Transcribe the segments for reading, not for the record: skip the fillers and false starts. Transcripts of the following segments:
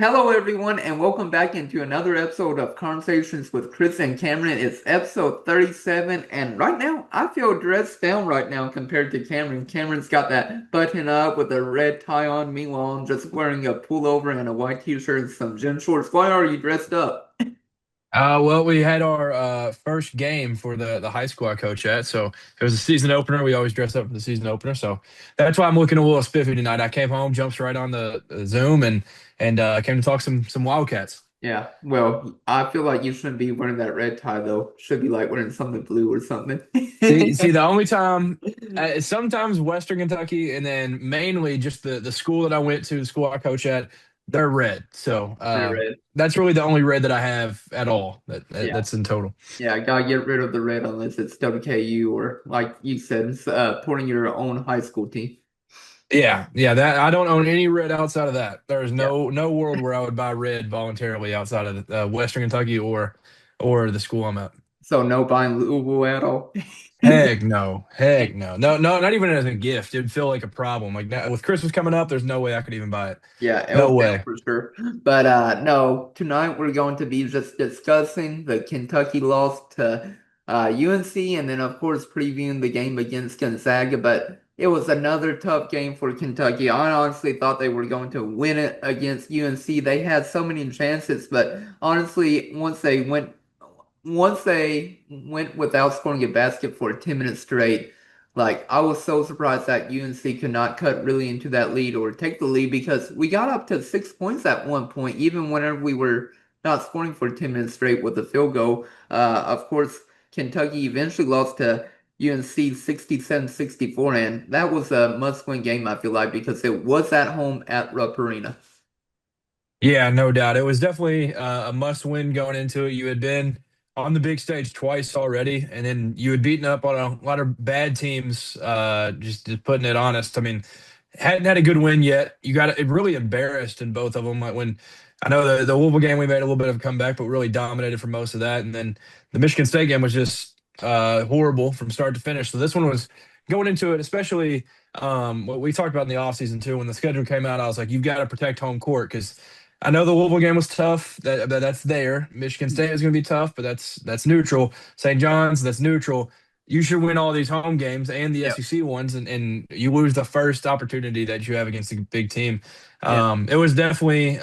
Hello, everyone, and welcome back into another episode of Conversations with Chris and Cameron. It's episode 37, and right now, I feel dressed down right now compared to Cameron. Cameron's got that button up with a red tie on. Meanwhile, I'm just wearing a pullover and a white t-shirt and some gym shorts. Why are you dressed up? Well, we had our first game for the high school I coach at, so it was a season opener. We always dress up for the season opener, so that's why I'm looking a little spiffy tonight. I came home, jumped right on the Zoom, and came to talk some Wildcats. Yeah, well, I feel like you shouldn't be wearing that red tie, though. Should be like wearing something blue or something. See, the only time, sometimes Western Kentucky, and then mainly just the school that I went to, the school I coach at, they're red. So They're red. that's really the only red that I have at all. Yeah. That's in total. Yeah, I gotta get rid of the red unless it's WKU or, like you said, it's, supporting your own high school team. Yeah, that I don't own any red outside of that. There's Yeah. no world where I would buy red voluntarily outside of Western Kentucky or the school I'm at. So no buying Louisville at all. Heck no, no, not even as a gift. It'd feel like a problem. Like now, with Christmas coming up, there's no way I could even buy it. Yeah, No elf down way. for sure. But no, tonight we're going to be just discussing the Kentucky loss to UNC and then of course previewing the game against Gonzaga. But it was another tough game for Kentucky. I honestly thought they were going to win it against UNC. They had so many chances, but honestly, once they went without scoring a basket for 10 minutes straight, like I was so surprised that UNC could not cut really into that lead or take the lead because we got up to 6 points at one point, even whenever we were not scoring for 10 minutes straight with a field goal. Of course, Kentucky eventually lost to UNC 67-64, and that was a must-win game, I feel like, because it was at home at Rupp Arena. Yeah, no doubt. It was definitely a must-win going into it. You had been on the big stage twice already, and then you had beaten up on a lot of bad teams. Just putting it honest. I mean, hadn't had a good win yet. You got it really embarrassed in both of them. Like when I know the Louisville game, we made a little bit of a comeback, but really dominated for most of that. And then the Michigan State game was just horrible from start to finish. So this one was going into it, especially what we talked about in the offseason too. When the schedule came out, I was like, you've got to protect home court because I know the Louisville game was tough. That's there. Michigan State is going to be tough, but that's neutral. St. John's, that's neutral. You should win all these home games and the Yeah. SEC ones, and you lose the first opportunity that you have against a big team. Yeah. It was definitely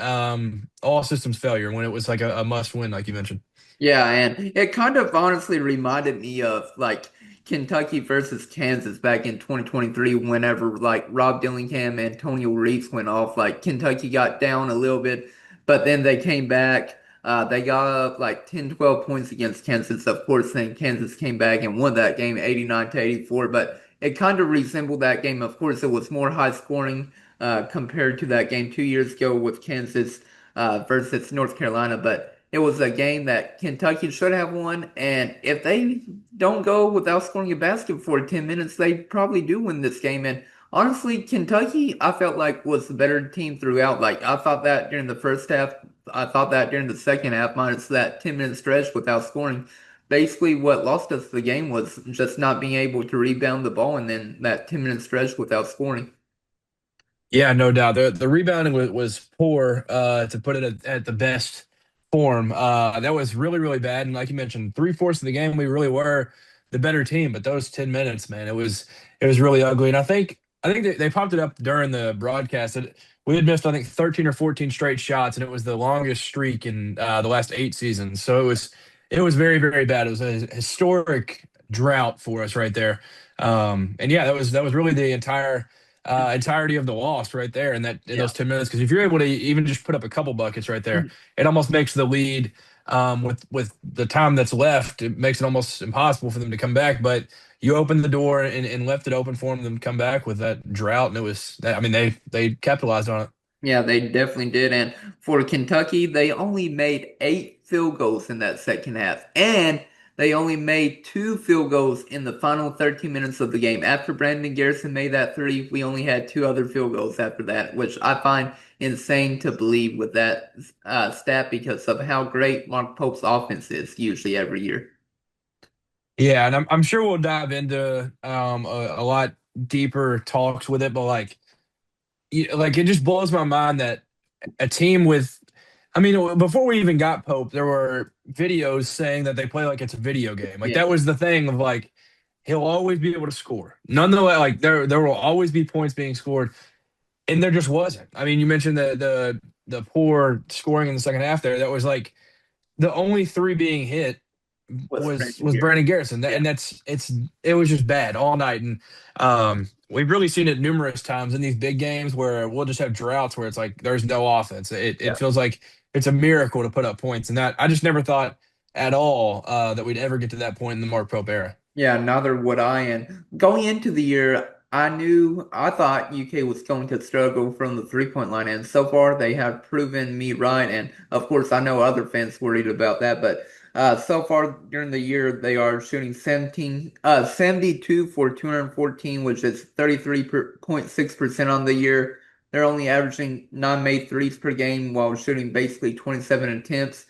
all systems failure when it was like a must win, like you mentioned. Yeah, and it kind of honestly reminded me of like Kentucky versus Kansas back in 2023 whenever like Rob Dillingham and Antonio Reeves went off. Like Kentucky got down a little bit, but then they came back. They got up like 10, 12 points against Kansas. Of course, then Kansas came back and won that game 89-84, but it kind of resembled that game. Of course, it was more high scoring compared to that game 2 years ago with Kansas versus North Carolina, but it was a game that Kentucky should have won, and if they don't go without scoring a basket for 10 minutes, they probably do win this game. And honestly, Kentucky, I felt like was the better team throughout. Like I thought that during the first half, I thought that during the second half, minus that 10-minute stretch without scoring. Basically, what lost us the game was just not being able to rebound the ball, and then that 10-minute stretch without scoring. Yeah, no doubt. The rebounding was poor, to put it at the best form. That was really bad. And like you mentioned, three-fourths of the game, we really were the better team. But those 10 minutes, man, it was really ugly. And I think they popped it up during the broadcast that we had missed, I think, 13 or 14 straight shots, and it was the longest streak in the last 8 seasons. So it was very bad. It was a historic drought for us right there. And yeah, that was really the entirety of the loss right there in Yeah. those 10 minutes. Because if you're able to even just put up a couple buckets right there, it almost makes the lead, with the time that's left. It makes it almost impossible for them to come back. But you opened the door and left it open for them to come back with that drought, and it was. I mean, they capitalized on it. Yeah, they definitely did. And for Kentucky, they only made 8 field goals in that second half. And they only made 2 field goals in the final 13 minutes of the game. After Brandon Garrison made that three, we only had 2 other field goals after that, which I find insane to believe with that stat because of how great Mark Pope's offense is usually every year. Yeah, and I'm sure we'll dive into a lot deeper talks with it, but like it just blows my mind that a team with I mean, before we even got Pope, there were videos saying that they play like it's a video game. Like Yeah, that was the thing of like he'll always be able to score. Nonetheless, like there will always be points being scored, and there just wasn't. I mean, you mentioned the poor scoring in the second half there. That was like the only three being hit was was Brandon Brandon Garrison. Garrison, Yeah, and it was just bad all night, and we've really seen it numerous times in these big games where we'll just have droughts where it's like there's no offense. It yeah. feels like it's a miracle to put up points, and that I just never thought at all that we'd ever get to that point in the Mark Pope era. Yeah, neither would I. And going into the year, I thought UK was going to struggle from the 3-point line, and so far they have proven me right. And of course, I know other fans worried about that, but so far during the year they are shooting 72 for 214, which is 33.6% on the year. They're only averaging 9 made threes per game while shooting basically 27 attempts.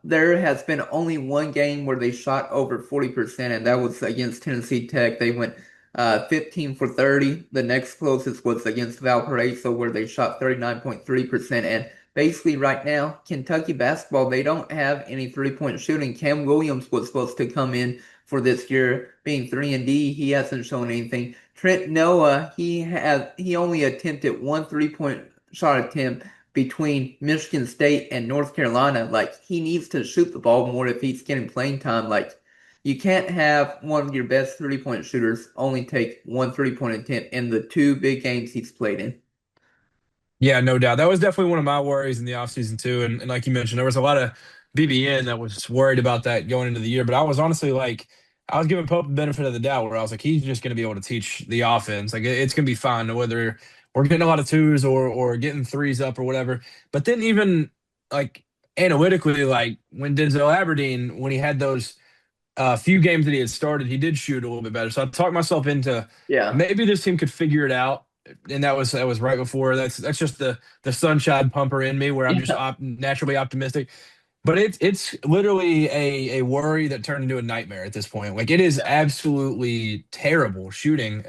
There has been only one game where they shot over 40%, and that was against Tennessee Tech. They went 15 for 30. The next closest was against Valparaiso, where they shot 39.3%. And basically, right now, Kentucky basketball, they don't have any three-point shooting. Cam Williams was supposed to come in for this year, being 3-and-D. He hasn't shown anything. Trent Noah, he only attempted one three-point shot attempt between Michigan State and North Carolina. Like he needs to shoot the ball more if he's getting playing time. Like you can't have one of your best 3-point shooters only take one 3-point attempt in the two big games he's played in. Yeah, no doubt. That was definitely one of my worries in the offseason too. And like you mentioned, there was a lot of BBN that was worried about that going into the year. But I was honestly like, I was giving Pope the benefit of the doubt where I was like, he's just going to be able to teach the offense. Like it's going to be fine whether we're getting a lot of twos or getting threes up or whatever. But then even like analytically, like when Denzel Aberdeen, when he had those few games that he had started, he did shoot a little bit better. So I talked myself into Yeah. maybe this team could figure it out. And that was right before. That's just the sunshine pumper in me, where I'm just Yeah. naturally optimistic. But it's literally a worry that turned into a nightmare at this point. Like it is absolutely terrible shooting.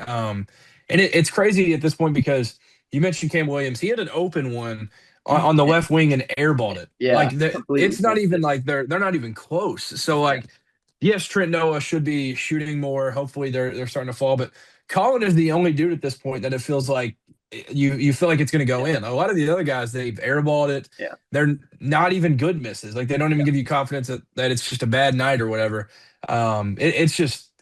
And it's crazy at this point because you mentioned Cam Williams. He had an open one on the left wing and airballed it. Yeah. Like Completely it's not missed even it. like they're not even close. So Yeah. like yes, Trent Noah should be shooting more. Hopefully they're starting to fall, but Colin is the only dude at this point that it feels like you feel like it's going to go Yeah. in. A lot of the other guys, they've airballed it. Yeah. They're not even good misses. Like they don't even Yeah. give you confidence that it's just a bad night or whatever.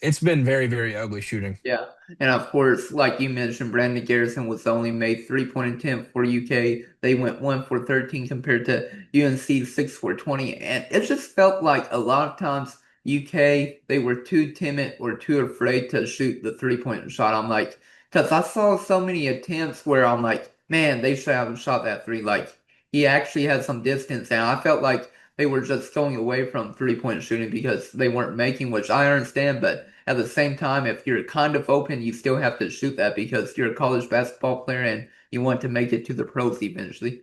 It's been very, very ugly shooting. Yeah. And of course, like you mentioned, Brandon Garrison was the only made 3-point attempt for UK. They went 1 for 13 compared to UNC 6 for 20. And it just felt like a lot of times UK, they were too timid or too afraid to shoot the 3-point shot. I'm like, because I saw so many attempts where I'm like, man, they should have shot that three. Like, he actually had some distance. And I felt like they were just going away from 3-point shooting because they weren't making, which I understand. But at the same time, if you're kind of open, you still have to shoot that because you're a college basketball player and you want to make it to the pros eventually.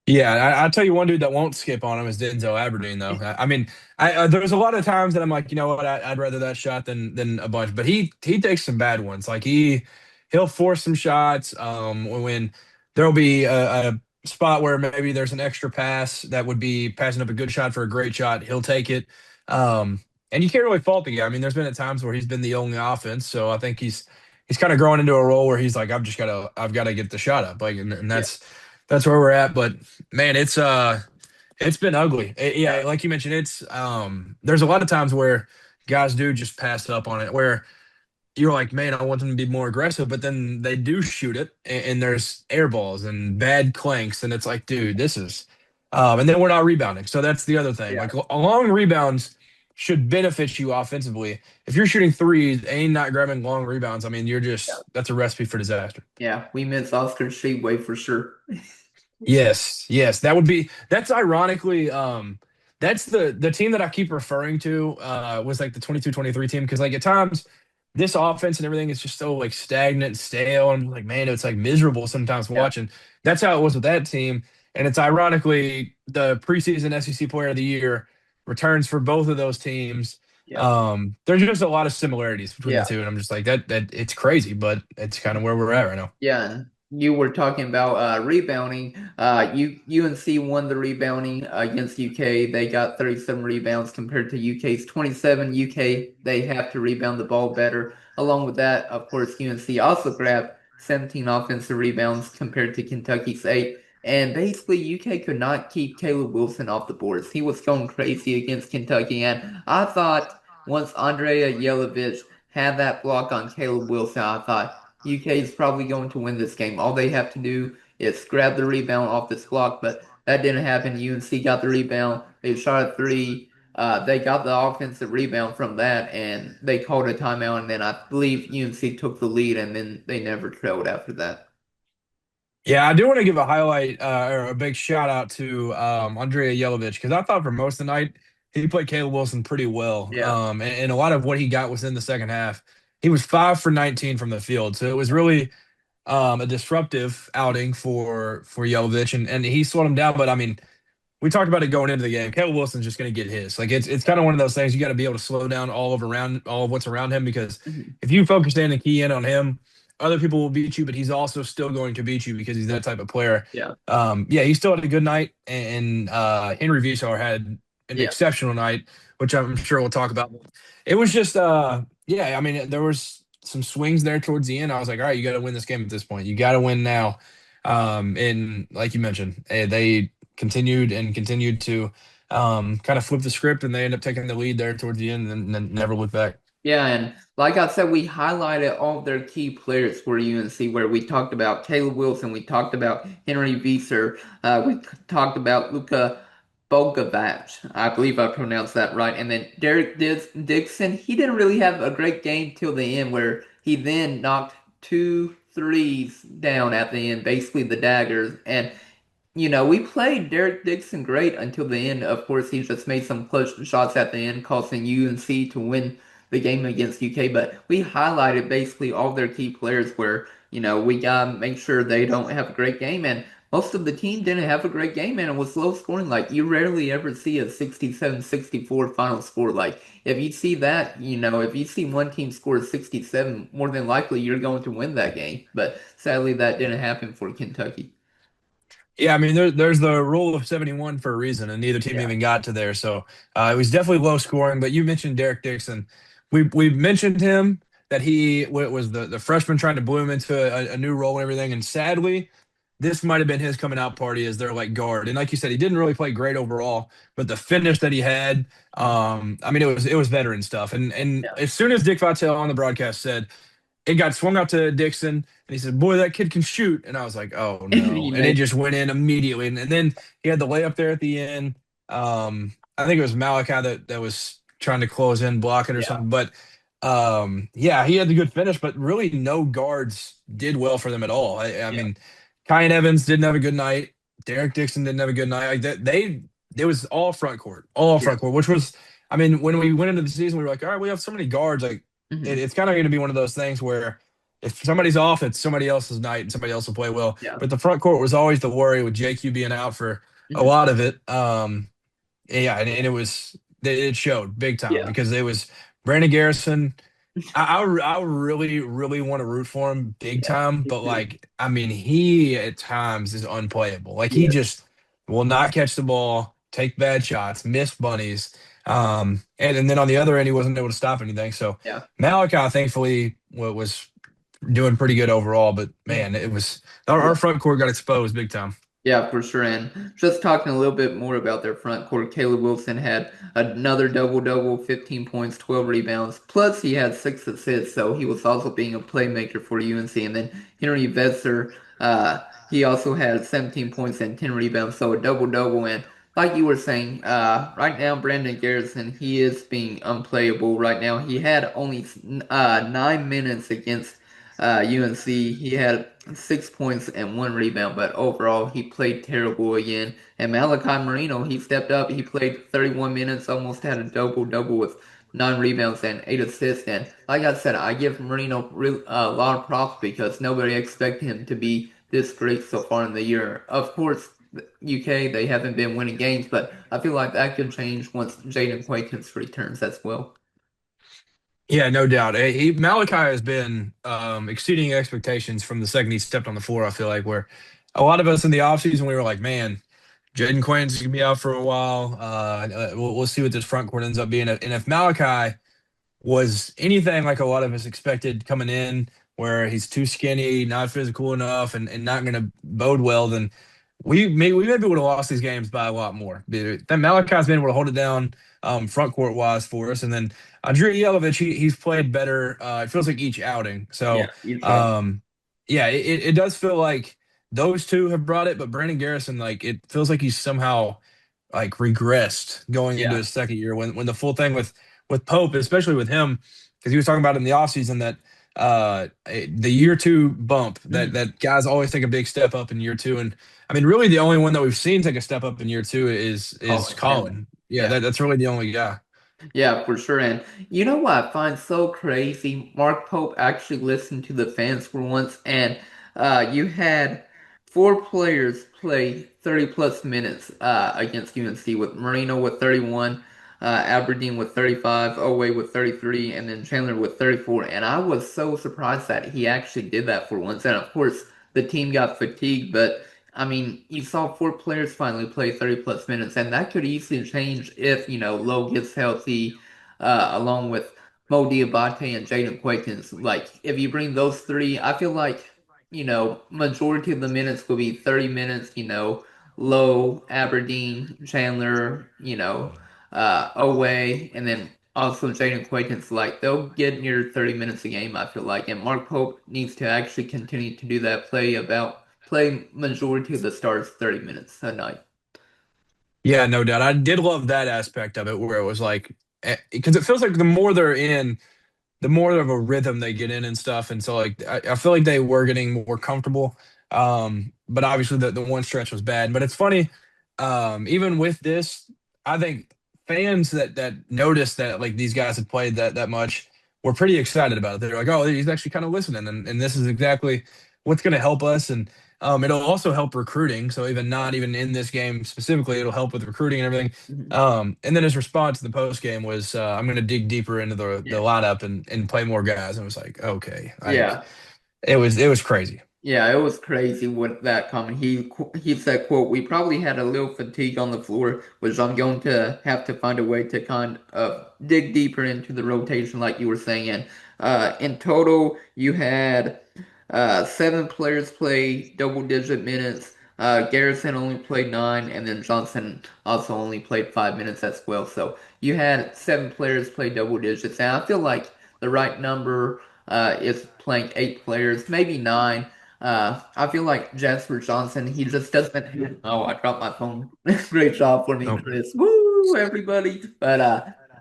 Yeah, I'll tell you one dude that won't skip on him is Denzel Aberdeen, though. I mean, there's a lot of times that I'm like, you know what, I'd rather that shot than a bunch, but he takes some bad ones. Like he'll force some shots. When there'll be a spot where maybe there's an extra pass that would be passing up a good shot for a great shot, he'll take it. And you can't really fault the guy. I mean, there's been at times where he's been the only offense, so I think he's kind of growing into a role where he's like, I've got to get the shot up, like, and Yeah, that's where we're at. But man, it's been ugly. yeah, Yeah, like you mentioned, it's there's a lot of times where guys do just pass up on it, where you're like, man, I want them to be more aggressive, but then they do shoot it, and there's air balls and bad clanks, and it's like, dude, this is, and then we're not rebounding. So that's the other thing. yeah, Like long rebounds should benefit you offensively. If you're shooting threes and not grabbing long rebounds, I mean, yeah. that's a recipe for disaster. Yeah, we miss Oscar Shadeway for sure. Yes, yes, that's ironically that's the team that I keep referring to was like the 22-23 team, because like at times this offense and everything is just so like stagnant and stale, and like man, it's like miserable sometimes Yeah, watching. That's how it was with that team, and it's ironically the preseason SEC Player of the Year returns for both of those teams. yeah, There's just a lot of similarities between the yeah. two, and I'm just like that it's crazy, but it's kind of where we're at right now. Yeah, you were talking about rebounding. UNC won the rebounding against UK. They got 37 rebounds compared to UK's 27. UK, they have to rebound the ball better. Along with that, of course, UNC also grabbed 17 offensive rebounds compared to Kentucky's 8. And basically, UK could not keep Caleb Wilson off the boards. He was going crazy against Kentucky. And I thought once Andrea Jelovich had that block on Caleb Wilson, I thought, UK is probably going to win this game. All they have to do is grab the rebound off this block, but that didn't happen. UNC got the rebound. They shot a three. They got the offensive rebound from that, and they called a timeout. And then I believe UNC took the lead, and then they never trailed after that. Yeah, I do want to give a highlight or a big shout out to Andrea Jelovich because I thought for most of the night he played Caleb Wilson pretty well. Yeah. And a lot of what he got was in the second half. He was 5 for 19 from the field, so it was really a disruptive outing for Jelovich, and he slowed him down. But I mean, we talked about it going into the game. Caleb Wilson's just going to get his. Like it's kind of one of those things you got to be able to slow down all of what's around him because Mhm. if you focus in and key in on him, other people will beat you, but he's also still going to beat you because he's that type of player. Yeah. Yeah, he still had a good night, and Henry Visar had an Yeah. exceptional night, which I'm sure we'll talk about. It was just, yeah, I mean, there was some swings there towards the end. I was like, all right, you got to win this game at this point. You got to win now. And like you mentioned, they continued and continued to kind of flip the script, and they end up taking the lead there towards the end and then never looked back. Yeah, and like I said, we highlighted all of their key players for UNC, where we talked about Caleb Wilson, we talked about Henry Visser, we talked about Luka Bogovac. I believe I pronounced that right. And then Derek Dixon, he didn't really have a great game till the end, where he then knocked two threes down at the end, basically the daggers. And we played Derek Dixon great until the end. Of course, he just made some clutch shots at the end, causing UNC to win the game against UK. But we highlighted basically all their key players where, we gotta make sure they don't have a great game. And most of the team didn't have a great game, and it was low scoring. Like, you rarely ever see a 67-64 final score. Like, if you see that, if you see one team score 67, more than likely you're going to win that game. But sadly, that didn't happen for Kentucky. Yeah, I mean, there's the rule of 71 for a reason, and neither team Yeah. even got to there. So it was definitely low scoring. But you mentioned Derek Dixon. We mentioned him that was the freshman trying to bloom into a new role and everything. And sadly, this might have been his coming out party as their like guard. And like you said, he didn't really play great overall, but the finish that he had, I mean, it was veteran stuff. And Yeah. as soon as Dick Vitale on the broadcast said it got swung out to Dixon, and he said, "Boy, that kid can shoot." And I was like, "Oh He no!" And it made just went in immediately. And then he had the layup there at the end. I think it was Malachi that was trying to close in, blocking or yeah, something. But yeah, he had the good finish, but really no guards did well for them at all. I yeah, mean, Kyan Evans didn't have a good night. Derek Dixon didn't have a good night. Like that, it was all yeah. front court, which was, I mean, when we went into the season, we were like, all right, we have so many guards, like Hmm. it's kind of going to be one of those things where if somebody's off, it's somebody else's night and somebody else will play well. Yeah. But the front court was always the worry with JQ being out for a Hmm. lot of it. Yeah, and it showed big time Yeah. because it was Brandon Garrison. I really, really want to root for him big Yeah. time, Me but too. like, I mean, he at times is unplayable. Like he Yes. just will not catch the ball, take bad shots, miss bunnies. And then on the other end, he wasn't able to stop anything. So Yeah. Malachi, thankfully, was doing pretty good overall. But Mhm. man, it was our Yeah. front court got exposed big time. Yeah, for sure. And just talking a little bit more about their front court, Caleb Wilson had another double-double, 15 points, 12 rebounds. Plus, he had 6 assists, so he was also being a playmaker for UNC. And then Henry Vesser, he also had 17 points and 10 rebounds, so a double-double. And like you were saying, right now, Brandon Garrison, he is being unplayable right now. He had only 9 minutes against UNC. He had 6 points and one rebound, but overall he played terrible again. And Malachi Marino, he stepped up. He played 31 minutes, almost had a double-double with 9 rebounds and 8 assists. And like I said, I give Marino a lot of props because nobody expected him to be this great so far in the year. Of course, UK, they haven't been winning games, but I feel like that could change once Jaden Quakins returns as well. Yeah, no doubt. Malachi has been exceeding expectations from the second he stepped on the floor. I feel like where a lot of us in the offseason, we were like, man, Jaden Quinn's gonna be out for a while. We'll see what this front court ends up being. And if Malachi was anything like a lot of us expected coming in, where he's too skinny, not physical enough, and not going to bode well, then we maybe would have lost these games by a lot more. Then Malachi's been able to hold it down front court wise for us, and then Andrei Yelovich, he's played better. It feels like each outing. Yeah, So you try. um, yeah, it does feel like those two have brought it, but Brandon Garrison, like it feels like he's somehow like regressed going into Yeah. his second year when the full thing with Pope, especially with him, because he was talking about in the offseason that the year two bump that Mhm. that guys always take a big step up in year two. And I mean, really the only one that we've seen take a step up in year two is Colin Chandler. Colin. Yeah, Yeah. that's really the only guy. Yeah, for sure. And you know what I find so crazy? Mark Pope actually listened to the fans for once, and you had four players play 30 plus minutes against UNC with Marino with 31, Aberdeen with 35, Oweh with 33, and then Chandler with 34. And I was so surprised that he actually did that for once. And of course, the team got fatigued, but I mean, you saw four players finally play 30 plus minutes, and that could easily change if, Lowe gets healthy, along with Mo Dioubate and Jaden Quakins. Like, if you bring those three, I feel like, majority of the minutes will be 30 minutes, Lowe, Aberdeen, Chandler, Oweh, and then also Jaden Quakins. Like, they'll get near 30 minutes a game, I feel like, and Mark Pope needs to actually continue to do that play majority of the starts 30 minutes a night. Yeah, no doubt. I did love that aspect of it where it was like because it feels like the more they're in, the more of a rhythm they get in and stuff. And so like I feel like they were getting more comfortable. But obviously the one stretch was bad. But it's funny, even with this, I think fans that noticed that like these guys had played that much were pretty excited about it. They're like, oh, he's actually kind of listening, and this is exactly what's going to help us. And it'll also help recruiting. So even not even in this game specifically, it'll help with recruiting and everything. Mhm. And then his response to the post game was, "I'm going to dig deeper into the Yeah. lineup and play more guys." And it was like, okay, like Yeah. it was crazy. Yeah, it was crazy with that comment. He said, "quote We probably had a little fatigue on the floor, which I'm going to have to find a way to kind of dig deeper into the rotation, like you were saying." And in total, you had seven players play double-digit minutes. Garrison only played nine, and then Johnson also only played 5 minutes as well. So you had seven players play double digits, and I feel like the right number is playing eight players, maybe nine. I feel like Jasper Johnson, he just doesn't have, oh, I dropped my phone. Great job for me, Nope. Chris. Woo, everybody. But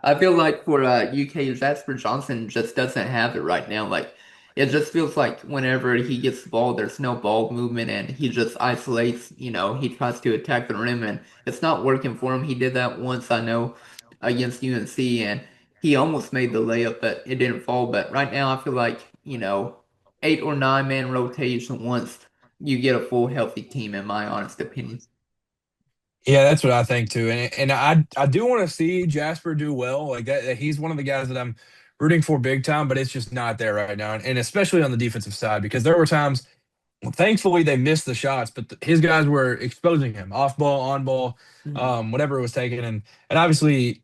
I feel like for UK, Jasper Johnson just doesn't have it right now. Like, it just feels like whenever he gets the ball, there's no ball movement and he just isolates, he tries to attack the rim and it's not working for him. He did that once, I know, against UNC and he almost made the layup, but it didn't fall. But right now, I feel like, 8 or 9 man rotation once you get a full healthy team, in my honest opinion. Yeah, that's what I think too. And I do want to see Jasper do well. Like that he's one of the guys that I'm rooting for big time, but it's just not there right now. And especially on the defensive side, because there were times, well, thankfully they missed the shots, but his guys were exposing him off ball, on ball, Mhm. whatever it was taken. And obviously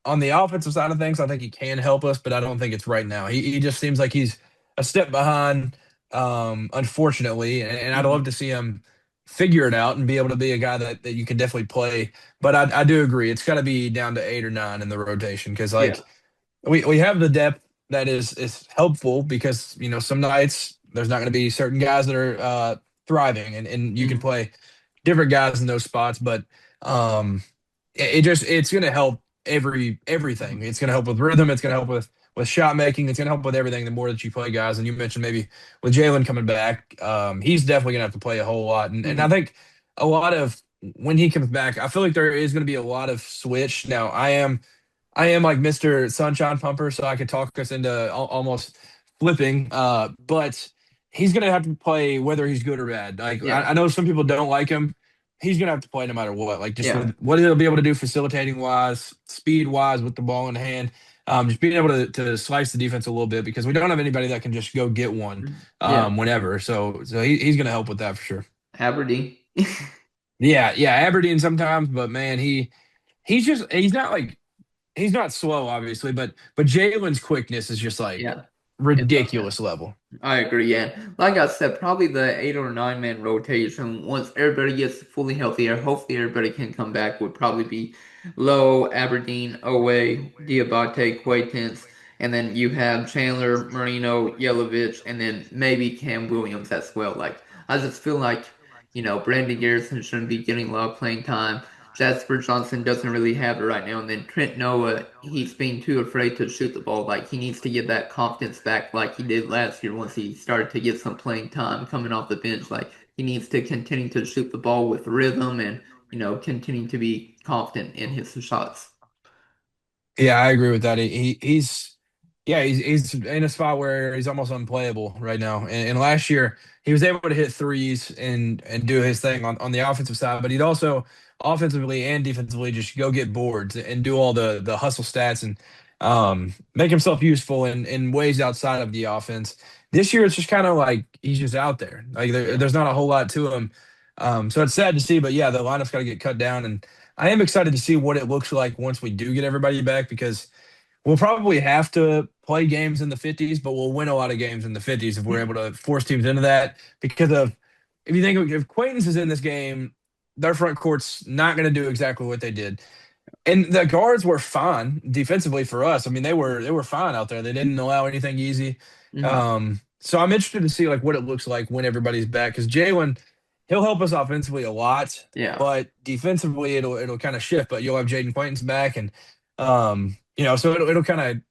on the offensive side of things, I think he can help us, but I don't think it's right now. He just seems like he's a step behind, unfortunately. And I'd love Mhm. to see him figure it out and be able to be a guy that you can definitely play. But I do agree. It's got to be down to 8 or 9 in the rotation because Yeah. like we have the depth that is helpful because some nights there's not going to be certain guys that are thriving and you can Mhm. play different guys in those spots, but um, it's going to help everything. Mhm. It's going to help with rhythm. It's going to help with shot making. It's going to help with everything. The more that you play guys, and you mentioned maybe with Jalen coming back, he's definitely going to have to play a whole lot. And I Mhm. think a lot of when he comes back, I feel like there is going to be a lot of switch. Now I am like Mr. Sunshine Pumper, so I could talk us into almost flipping. But he's gonna have to play whether he's good or bad. Like Yeah. I know some people don't like him. He's gonna have to play no matter what. Like just Yeah. with what he'll be able to do facilitating wise, speed wise with the ball in hand. just being able to slice the defense a little bit because we don't have anybody that can just go get one Yeah, whenever. So he's going to help with that for sure. Aberdeen. Yeah, yeah, Aberdeen sometimes, but man, he's not like he's not slow, obviously, but Jalen's quickness is just like Yeah, it's ridiculous unmatched. level. I agree, yeah. Like I said, probably the 8 or 9 man rotation, once everybody gets fully healthy, or hopefully everybody can come back, would probably be Lowe, Aberdeen, Oweh, Diabate, Quaintance, and then you have Chandler, Marino, Yelovich, and then maybe Cam Williams as well. Like, I just feel like, Brandon Garrison shouldn't be getting a lot of playing time. Jasper Johnson doesn't really have it right now. And then Trent Noah, he's being too afraid to shoot the ball. Like he needs to get that confidence back like he did last year once he started to get some playing time coming off the bench. Like he needs to continue to shoot the ball with rhythm and, continue to be confident in his shots. Yeah, I agree with that. He's in a spot where he's almost unplayable right now. And last year he was able to hit threes and do his thing on the offensive side, but he'd also offensively and defensively just go get boards and do all the hustle stats and make himself useful in ways outside of the offense. This year it's just kind of like he's just out there. Like Yeah. there's not a whole lot to him. So it's sad to see, but yeah, the lineup's got to get cut down and I am excited to see what it looks like once we do get everybody back because we'll probably have to play games in the 50s, but we'll win a lot of games in the 50s if we're able to force teams into that. Because of if you think if Quaintance is in this game, their front court's not going to do exactly what they did. And the guards were fine defensively for us. I mean, they were fine out there. They didn't allow anything easy. Mhm. So I'm interested to see like what it looks like when everybody's back because Jalen, he'll help us offensively a lot, Yeah. but defensively it'll kind of shift. But you'll have Jaden Quaintance back, and so it'll kind of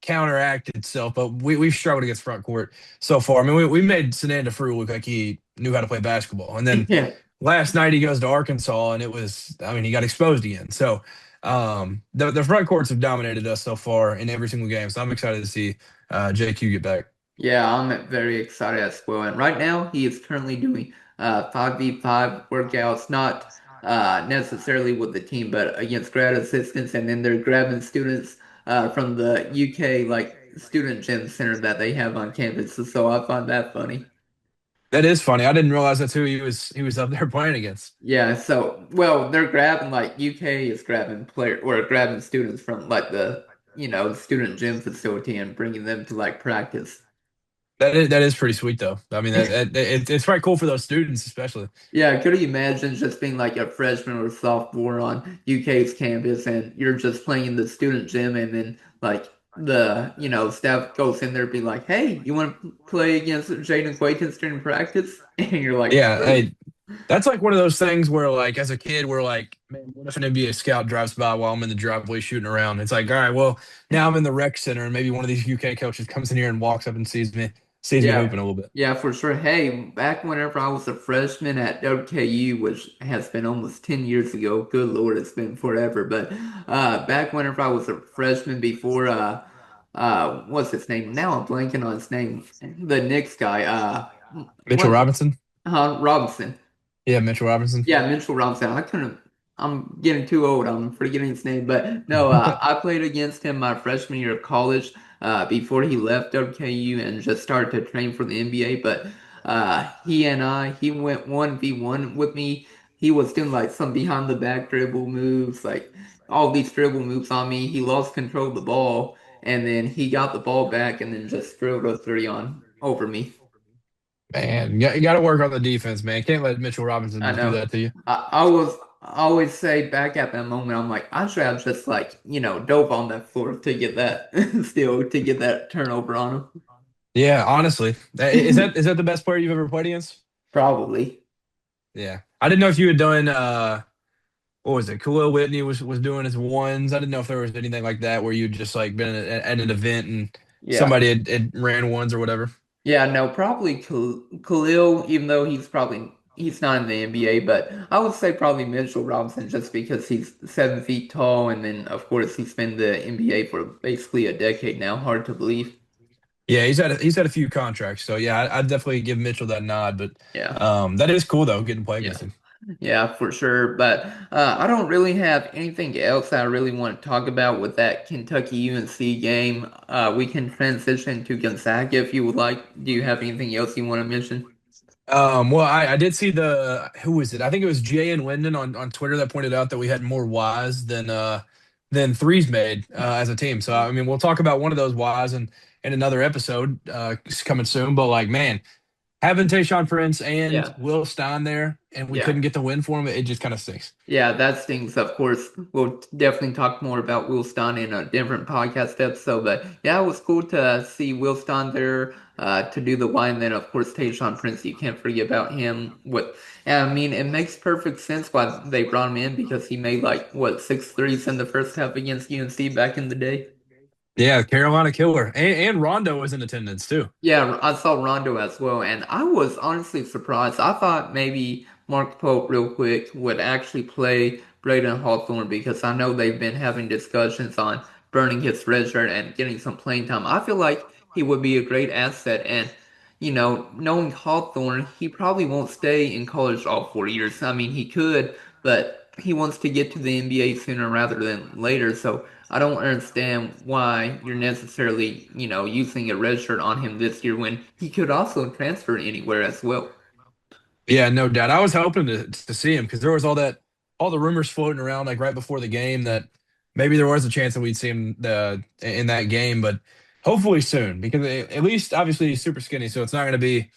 counteract itself. But we've struggled against front court so far. I mean, we made Sananda Fruit look like he knew how to play basketball, and then Yeah. last night he goes to Arkansas, and I mean, he got exposed again. So the front courts have dominated us so far in every single game. So I'm excited to see JQ get back. Yeah, I'm very excited as well. And right now, he is currently doing 5v5 workouts, not necessarily with the team, but against grad assistants. And then they're grabbing students from the UK, like student gym center that they have on campus. So I find that funny. That is funny. I didn't realize that's who he was up there playing against. Yeah, so, well, they're grabbing, like, UK is grabbing or grabbing students from, like, the student gym facility and bringing them to, like, practice. That is pretty sweet though. I mean, it's quite cool for those students, especially. Yeah, could you imagine just being like a freshman or sophomore on UK's campus and you're just playing in the student gym and then like the staff goes in there and be like, hey, you want to play against Jaden Quaintance during practice? And you're like, Yeah, sure. hey, that's like one of those things where, like, as a kid, we're like, man, what if an NBA scout drives by while I'm in the driveway shooting around? It's like, all right, well, now I'm in the rec center, and maybe one of these UK coaches comes in here and walks up and sees me Yeah. hooping a little bit. Yeah, for sure. Hey, back whenever I was a freshman at WKU, which has been almost 10 years ago. Good Lord, it's been forever. But back whenever I was a freshman before what's his name? Now I'm blanking on his name. The Knicks guy. Mitchell What Robinson, Robinson. yeah, Mitchell Robinson. Yeah, Mitchell Robinson. I couldn't. I'm getting too old. I'm forgetting his name. But no, I played against him my freshman year of college before he left WKU and just started to train for the NBA. But he went 1v1 with me. He was doing like some behind the back dribble moves, like all these dribble moves on me. He lost control of the ball and then he got the ball back and then just dribbled a three on over me. Man, you got to work on the defense, man. Can't let Mitchell Robinson I just do know. that to you. I always say back at that moment, I'm like, I should have just like, dove on that floor to get that still to get that turnover on Yeah, honestly, is him. that the best player you've ever played against? Probably. Yeah, I didn't know if you had done what was it? Khalil Whitney was doing his ones. I didn't know if there was anything like that where you'd just like been at an event and Yeah. somebody had ran ones or whatever. Yeah, no, probably Khalil, even though he's not in the NBA, but I would say probably Mitchell Robinson just because he's 7 feet tall and then of course he's been in the NBA for basically a decade now. Hard to believe. Yeah, he's had a few contracts, so yeah, I'd definitely give Mitchell that nod. But Yeah. that is cool though, getting to play Yeah. against him. Yeah, for sure. But I don't really have anything else I really want to talk about with that Kentucky UNC game. We can transition to Gonzaga if you would like. Do you have anything else you want to mention? Well, I did see who was it? I think it was Jay and Linden on Twitter that pointed out that we had more Ys than threes made as a team. So I mean, we'll talk about one of those Ys in another episode coming soon. But like, man, having Tayshaun Prince and Yeah. Will Stein there, and we Yeah. couldn't get the win for him, it just kind of stinks. Yeah, that stings. Of course, we'll definitely talk more about Will Stein in a different podcast episode. But yeah, it was cool to see Will Stein there to do the wine. Then, of course, Tayshaun Prince, you can't forget about him. And I mean, it makes perfect sense why they brought him in because he made like, what, six threes in the first half against UNC back in the day. Yeah, Carolina killer, and Rondo was in attendance too. Yeah, I saw Rondo as well, and I was honestly surprised. I thought maybe Mark Pope, real quick, would actually play Braden Hawthorne because I know they've been having discussions on burning his red shirt and getting some playing time. I feel like he would be a great asset, and knowing Hawthorne, he probably won't stay in college all 4 years. I mean, he could, but he wants to get to the NBA sooner rather than later, so. I don't understand why you're necessarily, using a red shirt on him this year when he could also transfer anywhere as well. Yeah, no doubt. I was hoping to see him because there was all the rumors floating around like right before the game that maybe there was a chance that we'd see him in that game, but hopefully soon because at least obviously he's super skinny, so it's not going to be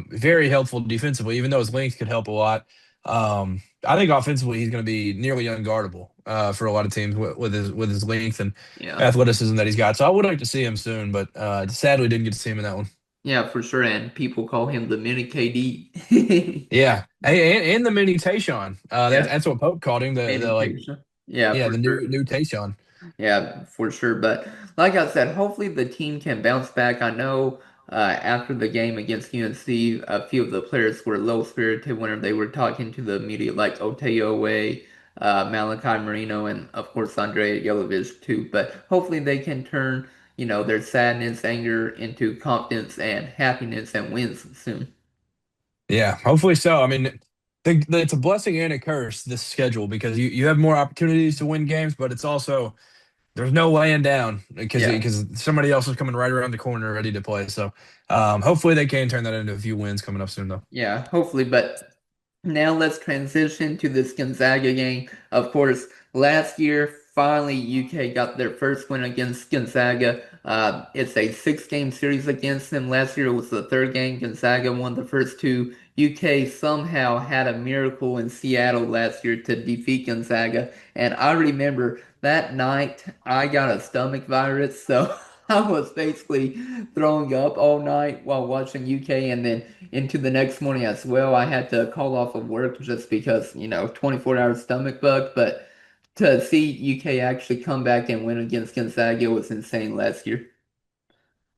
very helpful defensively, even though his length could help a lot. I think offensively he's going to be nearly unguardable for a lot of teams with his length and Yeah. athleticism that he's got. So I would like to see him soon, but sadly didn't get to see him in that one. Yeah, for sure. And people call him the mini KD. Yeah, hey, and the mini Tayshaun. Yeah, That's what Pope called him. The like meditation. Yeah, yeah, for the sure. new Tayshaun. Yeah, for sure. But like I said, hopefully the team can bounce back. I know after the game against UNC, a few of the players were low spirited whenever they were talking to the media, like Otega Oweh, Malachi Marino, and of course Andrea Yelovich too. But hopefully they can turn, their sadness, anger into confidence and happiness and wins soon. Yeah, hopefully so. I mean, it's a blessing and a curse this schedule because you have more opportunities to win games, but it's also there's no laying down Yeah, because somebody else is coming right around the corner ready to play. So hopefully they can turn that into a few wins coming up soon though. yeah, hopefully. But now let's transition to this Gonzaga game. Of course, last year, finally, UK got their first win against Gonzaga. It's a six-game series against them. Last year it was the third game. Gonzaga won the first two. UK somehow had a miracle in Seattle last year to defeat Gonzaga. And I remember that night I got a stomach virus, so I was basically throwing up all night while watching UK, and then into the next morning as well. I had to call off of work just because, 24-hour stomach bug. But to see UK actually come back and win against Gonzaga was insane last year.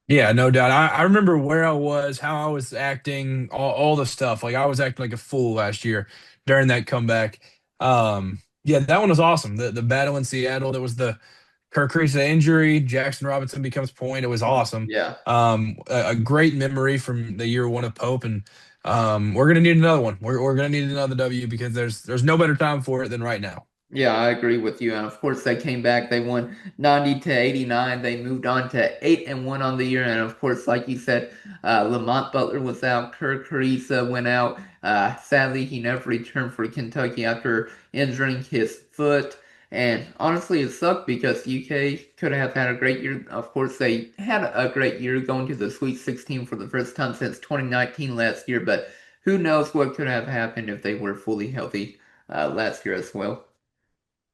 Yeah, no doubt. I remember where I was, how I was acting, all the stuff. Like I was acting like a fool last year during that comeback. Yeah, that one was awesome. The battle in Seattle, there was the Kirk Kriisa injury, Jackson Robinson becomes point. It was awesome. Yeah. A great memory from the year one of Pope, and we're gonna need another one. We're gonna need another W because there's no better time for it than right now. Yeah, I agree with you. And of course, they came back. They won 90 to 89. They moved on to 8-1 on the year. And of course, like you said, Lamont Butler was out. Kirk Carissa went out. Sadly, he never returned for Kentucky after injuring his foot. And honestly, it sucked because UK could have had a great year. Of course, they had a great year going to the Sweet 16 for the first time since 2019 last year. But who knows what could have happened if they were fully healthy last year as well.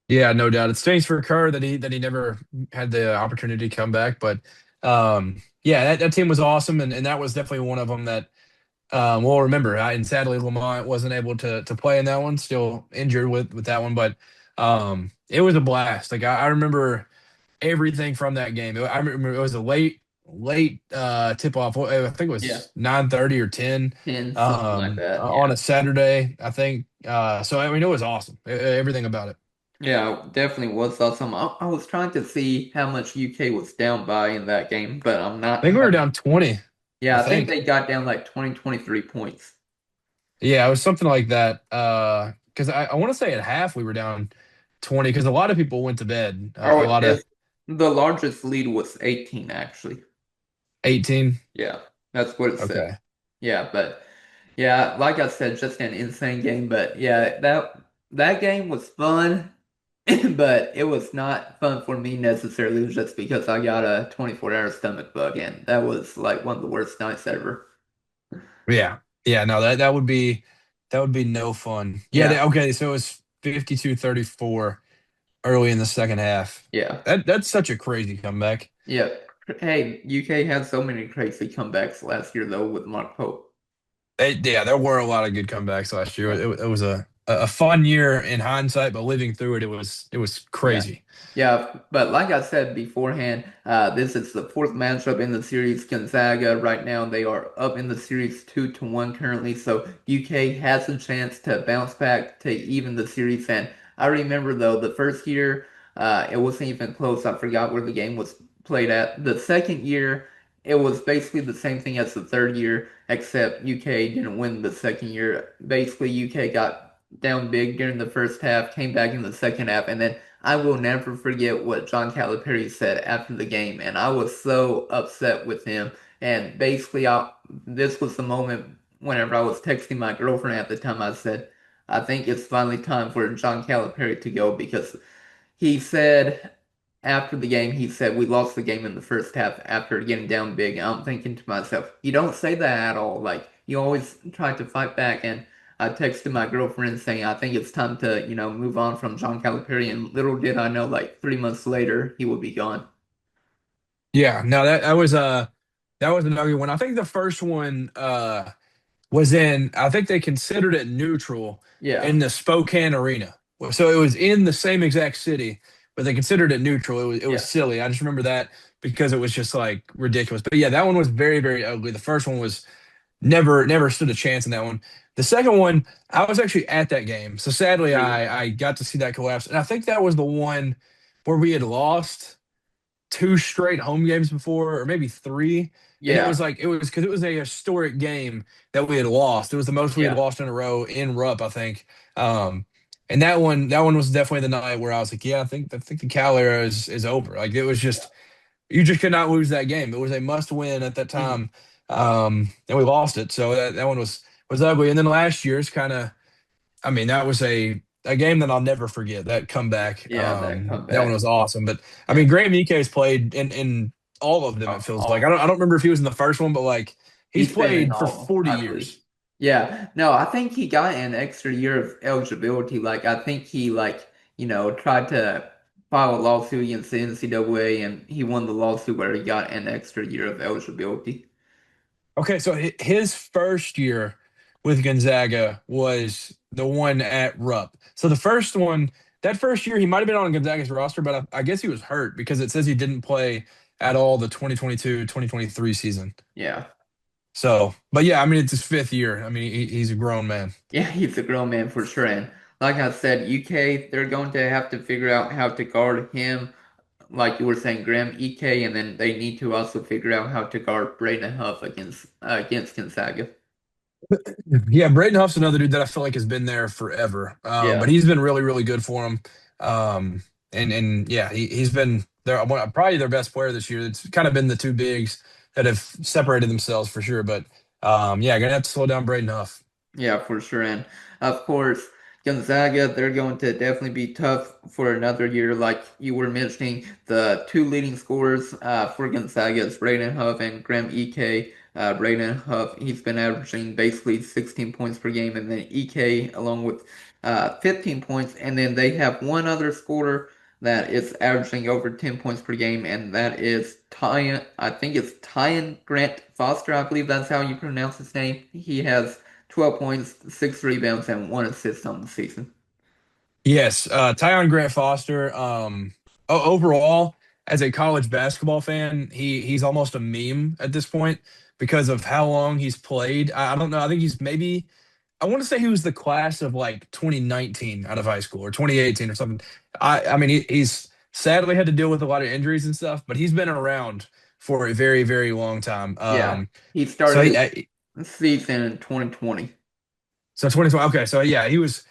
Yeah, no doubt. It stinks for Kerr that he never had the opportunity to come back, but yeah, that team was awesome, and that was definitely one of them that we'll remember. And sadly, Lamont wasn't able to play in that one, still injured with that one, but it was a blast. Like I remember everything from that game. I remember it was a late tip off. I think it Yeah. was 9:30 or 10 10, something like that. on Yeah. a Saturday, I think. So I mean, it was awesome. Everything about it. Yeah, definitely was awesome. I was trying to see how much UK was down by in that game, but I'm I not think we were having. down 20, I Yeah, I think think. they got down like 20, 23 points. Yeah, it was something like that. Because I want to say at half we were down 20 because a lot of people went to bed. A Oh, lot of the largest lead was 18 actually. 18. Yeah, that's what it said. Okay. Yeah, but yeah, like I said, just an insane game. But yeah, that game was fun, but it was not fun for me necessarily. It was just because I got a 24-hour stomach bug, and that was like one of the worst nights ever. Yeah. Yeah, no, that would be no fun. Yeah, Yeah, okay, so it was 52-34 early in the second half. yeah, That's such a crazy comeback. yeah. Hey, UK had so many crazy comebacks last year though with Mark Pope. Yeah, there were a lot of good comebacks last year. Yeah. It was a fun year in hindsight, but living through it, it was Yeah. crazy. Yeah, but like I said beforehand, this is the fourth matchup in the series. Gonzaga right now they are up in the series 2-1 currently, so UK has a chance to bounce back to even the series. And I remember though the first year, it wasn't even close. I forgot where the game was played at. The second year, it was basically the same thing as the third year, except UK didn't win the second year. Basically, UK got down big during the first half, came back in the second half, and then I will never forget what John Calipari said after the game, and I was so upset with him. And basically, this was the moment whenever I was texting my girlfriend at the time. I said, "I think it's finally time for John Calipari to go," because he said after the game, he said we lost the game in the first half after getting down big. And I'm thinking to myself, you don't say that at all. Like you always try to fight back. And I texted my girlfriend saying I think it's time to move on from John Calipari. And little did I know, like 3 months later, he would be gone. Yeah, no, that was an ugly one. I think the first one was in, I think they considered it neutral Yeah, in the Spokane arena. So it was in the same exact city, but they considered it neutral. It was yeah, silly. I just remember that because it was just like ridiculous. But yeah, that one was very, very ugly. The first one was never stood a chance in that one. The second one, I was actually at that game. So sadly really. I got to see that collapse. And I think that was the one where we had lost two straight home games before, or maybe three. And it Yeah, was like it was because it was a historic game that we had lost. It was the most we had yeah. lost in a row in Rupp, I think. And that one was definitely the night where I was like, yeah, I think the Cal era is over. Like it was just you just could not lose that game. It was a must win at that Mhm. time. And we lost it. So that one was ugly. And then last year's kind of I mean, that was a game that I'll never forget. That comeback, Yeah, that that one comeback. was awesome. But I Yeah. mean, Grant Mike's played in all of them. It feels like Oh, I don't remember if he was in the first one, but like he's he's been in played for all of them, 40 I believe. years. Yeah, no, I think he got an extra year of eligibility. Like, I think he tried to file a lawsuit against the NCAA, and he won the lawsuit where he got an extra year of eligibility. Okay, so his first year with Gonzaga was the one at Rupp. So the first one, that first year, he might have been on Gonzaga's roster, but I guess he was hurt because it says he didn't play at all the 2022-2023 season. Yeah, So, but yeah, I mean, it's his fifth year. I mean, he's a grown man. yeah, he's a grown man for sure. And like I said, UK, they're going to have to figure out how to guard him, like you were saying, Graham EK, and then they need to also figure out how to guard Braden Huff against Gonzaga. Yeah, Braden Huff's another dude that I feel like has been there forever. But Yeah. he's been really, really good for him. And yeah, he's been probably their best player this year. It's kind of been the two bigs that have separated themselves for sure. But yeah, gonna have to slow down Braden Huff. Yeah, for sure. And of course, Gonzaga, they're going to definitely be tough for another year. Like you were mentioning, the two leading scorers for Gonzaga is Braden Huff and Graham EK. Braden Huff, he's been averaging basically 16 points per game, and then EK along with 15 points. And then they have one other scorer that is averaging over 10 points per game, and that is Tyon, I think it's Tyon Grant-Foster, I believe that's how you pronounce his name. He has 12 points, 6 rebounds, and 1 assist on the season. Yes, Tyon Grant-Foster. Overall, as a college basketball fan, he's almost a meme at this point because of how long he's played. I don't know. I think he's maybe I want to say he was the class of like 2019 out of high school or 2018 or something. I mean he's sadly had to deal with a lot of injuries and stuff, but he's been around for a very very long time. Yeah, he So started his season in 2020. So 2020. Okay, so yeah, he was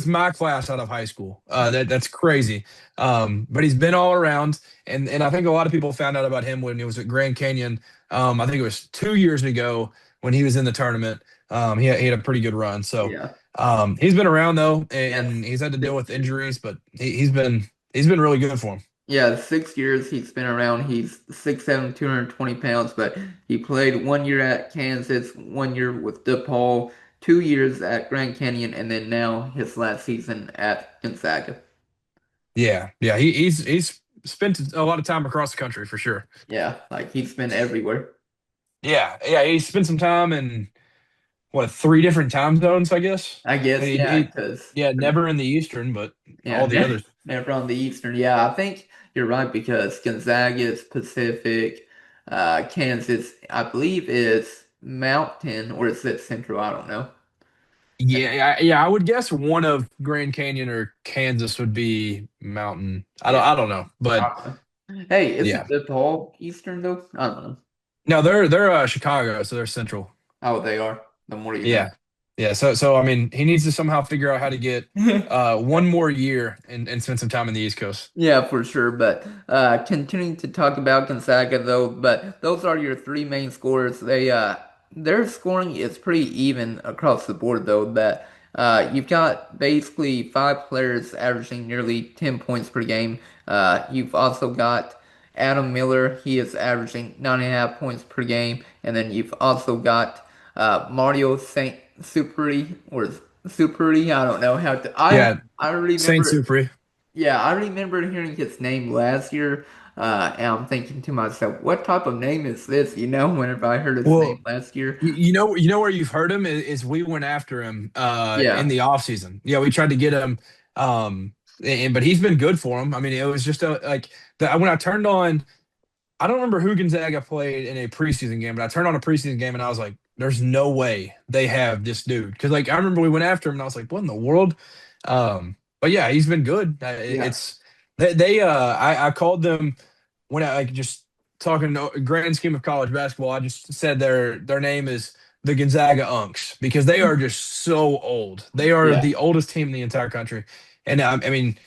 my class out of high school. That's crazy. But he's been all around, and I think a lot of people found out about him when he was at Grand Canyon. I think it was 2 years ago when he was in the tournament. He had a pretty good run. So Yeah. he's been around though, and Yes. he's had to deal with injuries, but he's been really good for him. Yeah, 6 years he's been around. He's 6'7", 220 pounds, but he played 1 year at Kansas, 1 year with DePaul, 2 years at Grand Canyon, and then now his last season at Gonzaga. Yeah, yeah, he's spent a lot of time across the country for sure. Yeah, like he's been everywhere. Yeah, yeah, he spent some time in what, three different time zones, I guess. I guess, yeah, because Yeah, never in the Eastern, but yeah, all the others. never on the Eastern. Yeah, I think you're right because Gonzaga is Pacific, Kansas, I believe is Mountain, or is it Central? I don't know. Yeah, I would guess one of Grand Canyon or Kansas would be Mountain. I don't, Yeah, I don't know, I but don't know. Hey, isn't yeah. DePaul Eastern though? I don't know. No, they're Chicago, so they're Central. Oh, they are. The more you know. Yeah, yeah. So I mean, he needs to somehow figure out how to get one more year and spend some time in the East Coast. Yeah, for sure. But continuing to talk about Gonzaga though, but those are your three main scorers. Their scoring is pretty even across the board though. But you've got basically five players averaging nearly 10 points per game. You've also got Adam Miller. He is averaging 9.5 points per game, and then you've also got Mario Saint Superi or Superi. I don't know how to. Yeah, I Saint remember. Supri. Yeah, I remember hearing his name last year, and I'm thinking to myself, what type of name is this? Whenever I heard his name Well, last year. you know where you've heard him is we went after him in Yeah, the off season. Yeah, we tried to get him, but he's been good for him. I mean, it was just when I turned on. I don't remember who Gonzaga played in a preseason game, but I turned on a preseason game and I was like, "There's no way they have this dude." Because I remember we went after him and I was like, "What in the world?" But yeah, he's been good. yeah. It's I called them when I just talking grand scheme of college basketball. I just said their name is the Gonzaga Unks because they are just so old. They are Yeah. the oldest team in the entire country, and I mean,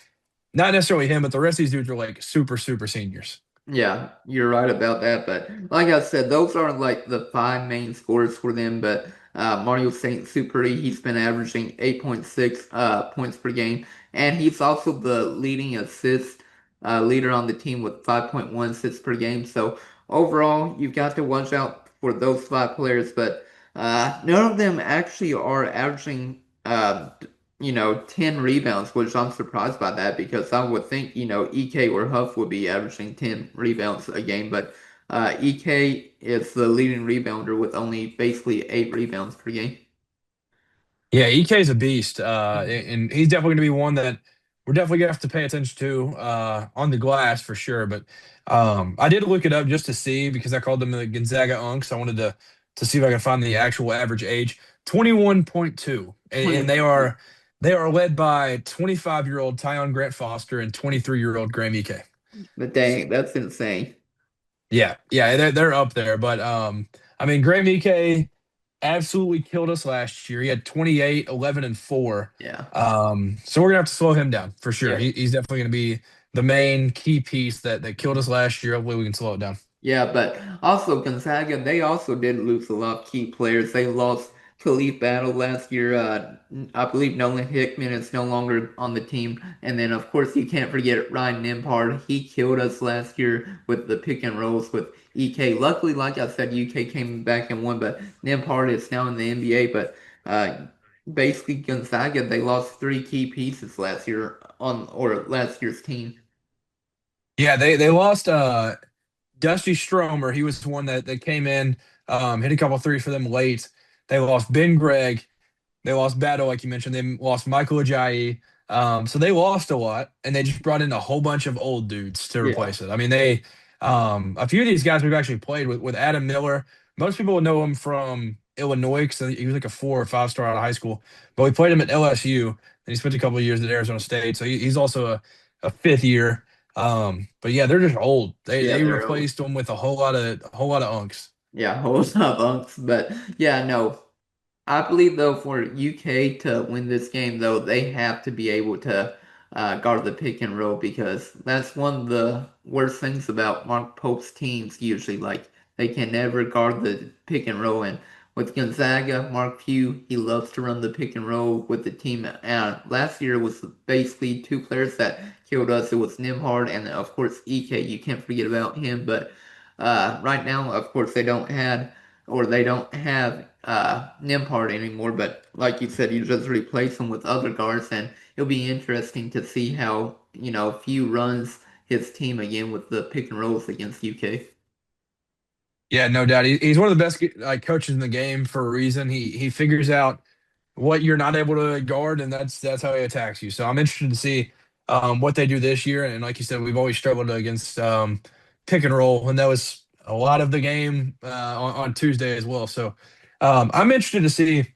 not necessarily him, but the rest of these dudes are like super super seniors. Yeah, you're right about that. But like I said, those are like the five main scores for them. But Mario Saint Superi, he's been averaging 8.6 points per game, and he's also the leading assist leader on the team with 5.1 assists per game. So overall, you've got to watch out for those five players. But none of them actually are averaging 10 rebounds, which I'm surprised by that because I would think, EK or Huff would be averaging 10 rebounds a game, but EK is the leading rebounder with only basically 8 rebounds per game. Yeah, EK is a beast, and he's definitely going to be one that we're definitely going to have to pay attention to on the glass for sure. But I did look it up just to see because I called them the Gonzaga Unks. I wanted to see if I could find the actual average age, 21.2, and they 21. are they are led by 25-year-old Tyon Grant-Foster and 23-year-old Graham EK. But dang, that's insane. Yeah, yeah, they're up there. But I mean, Graham EK absolutely killed us last year. He had 28, 11, and 4. Yeah. So we're gonna have to slow him down for sure. Yeah. He's definitely gonna be the main key piece that killed us last year. Hopefully we can slow it down. Yeah, but also Gonzaga, they also did lose a lot of key players. They lost Khalif Battle last year. I believe Nolan Hickman is no longer on the team. And then, of course, you can't forget Ryan Nembhard. He killed us last year with the pick and rolls with EK. Luckily, like I said, UK came back and won, but Nembhard is now in the NBA. But basically, Gonzaga, they lost three key pieces last year or last year's team. Yeah, they lost Dusty Stromer. He was the one that came in, hit a couple threes for them late. They lost Ben Gregg. They lost Battle, like you mentioned. They lost Michael Ajayi. So they lost a lot, and they just brought in a whole bunch of old dudes to Yeah. replace it. I mean, they a few of these guys we've actually played with Adam Miller. Most people would know him from Illinois because he was like a 4 or 5 star out of high school. But we played him at LSU, and he spent a couple of years at Arizona State. So he's also a fifth year. But yeah, they're just old. They Yeah, they they're old. replaced them with a whole lot of unks. Yeah, whole lot of unks. But yeah, no. I believe though for UK to win this game though they have to be able to guard the pick and roll because that's one of the worst things about Mark Pope's teams usually like they can never guard the pick and roll and with Gonzaga, Mark Few, he loves to run the pick and roll with the team. And last year was basically two players that killed us. It was Nimhard and of course EK. You can't forget about him. But right now, of course, they don't have Nimhard anymore. But like you said, you just replace him with other guards, and it'll be interesting to see how Few runs his team again with the pick and rolls against UK. Yeah, no doubt. He's one of the best like coaches in the game for a reason. He figures out what you're not able to guard, and that's how he attacks you. So I'm interested to see what they do this year. And like you said, we've always struggled against pick and roll, and that was a lot of the game on Tuesday as well. So I'm interested to see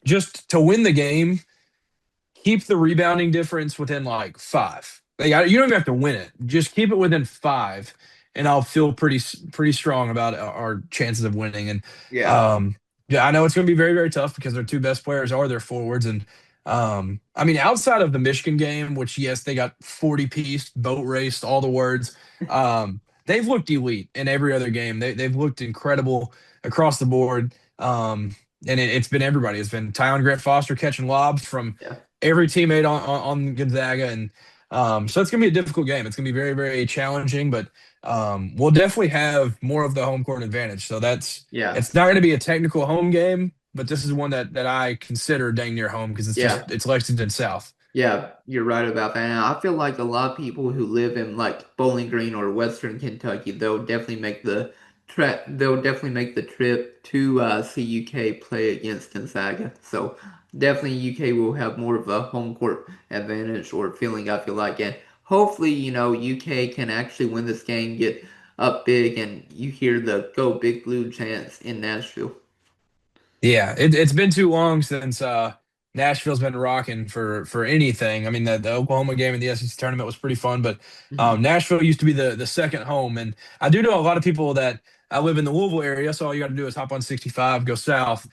just to win the game, keep the rebounding difference within like five. Like, you don't even have to win it; just keep it within five, and I'll feel pretty strong about our chances of winning. And Yeah. um, yeah, I know it's going to be very tough because their two best players are their forwards. And I mean, outside of the Michigan game, which yes, they got 40 piece, boat raced, all the words. They've looked elite in every other game. They've looked incredible across the board. And it's been everybody. It's been Tyon Grant-Foster catching lobs from Yeah. every teammate on Gonzaga, and so it's gonna be a difficult game. It's gonna be very challenging, but we'll definitely have more of the home court advantage. So that's Yeah. it's not going to be a technical home game, but this is one that I consider dang near home because Yeah. it's Lexington South. Yeah, you're right about that. And I feel like a lot of people who live in like Bowling Green or Western Kentucky, they'll definitely make the trip to see UK play against Gonzaga. So definitely UK will have more of a home court advantage or feeling, I feel like. And hopefully, UK can actually win this game, get up big, and you hear the Go Big Blue chants in Nashville. Yeah, it's been too long since Nashville's been rocking for anything. I mean, the Oklahoma game in the SEC tournament was pretty fun, but Mhm. Nashville used to be the second home. And I do know a lot of people that I live in the Louisville area, so all you got to do is hop on 65, go south.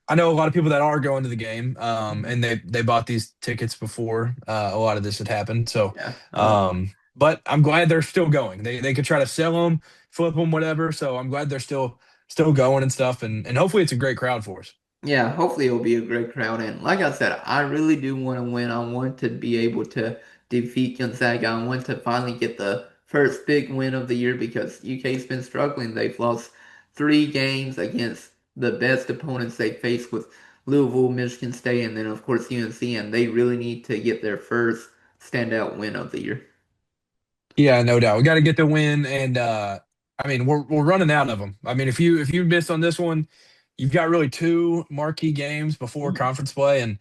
I know a lot of people that are going to the game, and they bought these tickets before a lot of this had happened. So, Yeah. but I'm glad they're still going. They could try to sell them, flip them, whatever. So I'm glad they're still going and stuff, and hopefully it's a great crowd for us. Yeah, hopefully it'll be a great crowd. And like I said, I really do want to win. I want to be able to defeat Gonzaga. I want to finally get the first big win of the year because UK's been struggling. They've lost three games against the best opponents they faced with Louisville, Michigan State, and then of course UNC, and they really need to get their first standout win of the year. Yeah, no doubt. We got to get the win, and I mean we're running out of them. I mean if you miss on this one, you've got really two marquee games before conference play, and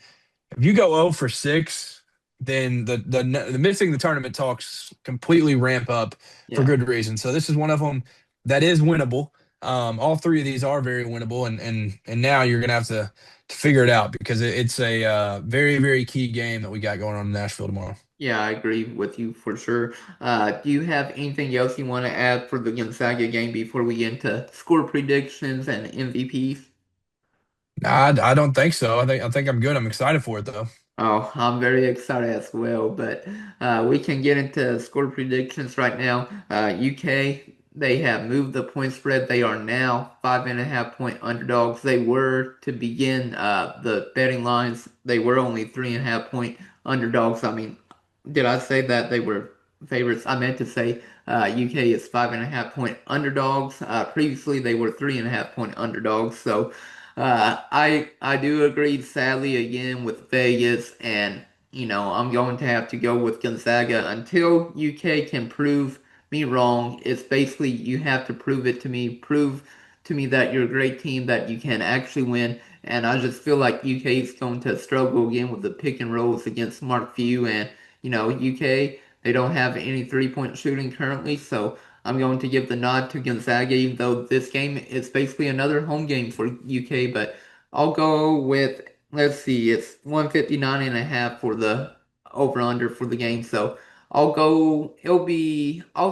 if you go 0 for 6, then the missing the tournament talks completely ramp up for Yeah. good reason. So this is one of them that is winnable. All three of these are very winnable, and now you're gonna have to figure it out because it's a very key game that we got going on in Nashville tomorrow. Yeah, I agree with you for sure. Do you have anything else you want to add for the Gonzaga game before we get into score predictions and MVPs? I don't think so. I think I'm good. I'm excited for it though. Oh, I'm very excited as well, but we can get into score predictions right now. UK, they have moved the point spread. They are now 5.5 point underdogs. They were to begin the betting lines. They were only 3.5 point underdogs. I mean, did I say that they were favorites? I meant to say UK is 5.5 point underdogs. Previously, they were 3.5 point underdogs. So. I do agree, sadly, again with Vegas, and I'm going to have to go with Gonzaga until UK can prove me wrong. It's basically you have to prove it to me, prove to me that you're a great team, that you can actually win. And I just feel like UK is going to struggle again with the pick and rolls against Mark Few, and UK they don't have any 3-point shooting currently, so. I'm going to give the nod to Gonzaga, even though this game is basically another home game for UK, but I'll go with, let's see, it's 159.5 for the over under for the game. So I'll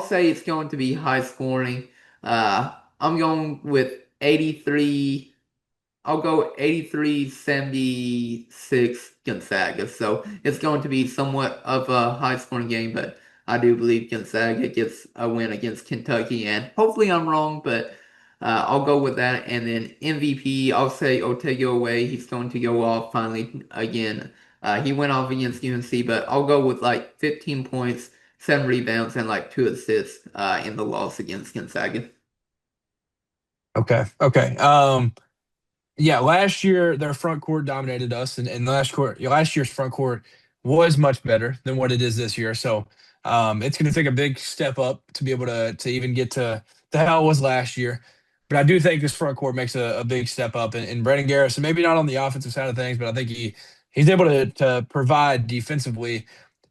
say it's going to be high scoring. I'm going with 83. I'll go 83-76 Gonzaga. So it's going to be somewhat of a high scoring game, but I do believe Gonzaga gets a win against Kentucky, and hopefully I'm wrong, but I'll go with that. And then MVP, I'll say Otega Oweh. He's going to go off finally again. He went off against UNC, but I'll go with like 15 points, 7 rebounds, and like 2 assists in the loss against Gonzaga. Okay. Okay. Yeah, last year their front court dominated us, and last year's front court was much better than what it is this year. So it's going to take a big step up to be able to even get to the hell it was last year. But I do think this front court makes a big step up, and Brandon Garrison, maybe not on the offensive side of things, but I think he's able to provide defensively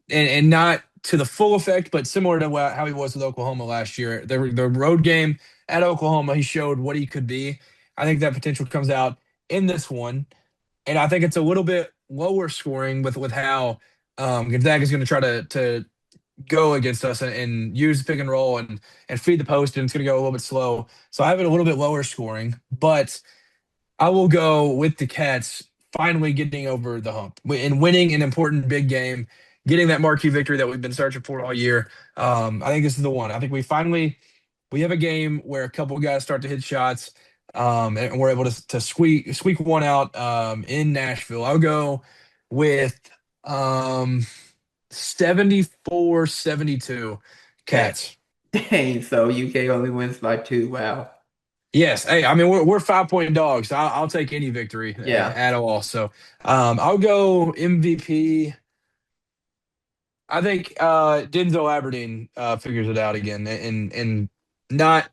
and not to the full effect, but similar to how he was with Oklahoma last year. The road game at Oklahoma, he showed what he could be. I think that potential comes out in this one, and I think it's a little bit lower scoring with how Gonzaga is going to try to go against us and use the pick and roll and feed the post, and it's going to go a little bit slow. So I have it a little bit lower scoring, but I will go with the Cats finally getting over the hump and winning an important big game, getting that marquee victory that we've been searching for all year. I think this is the one. I think we have a game where a couple of guys start to hit shots, and we're able to squeak one out in Nashville. I'll go with 74-72 Dang, Cats. dang. So UK only wins by 2. Wow. Yes, hey, I mean we're 5 point dogs. I'll take any victory Yeah. at all. So I'll go MVP. I think Denzel Aberdeen figures it out again, and not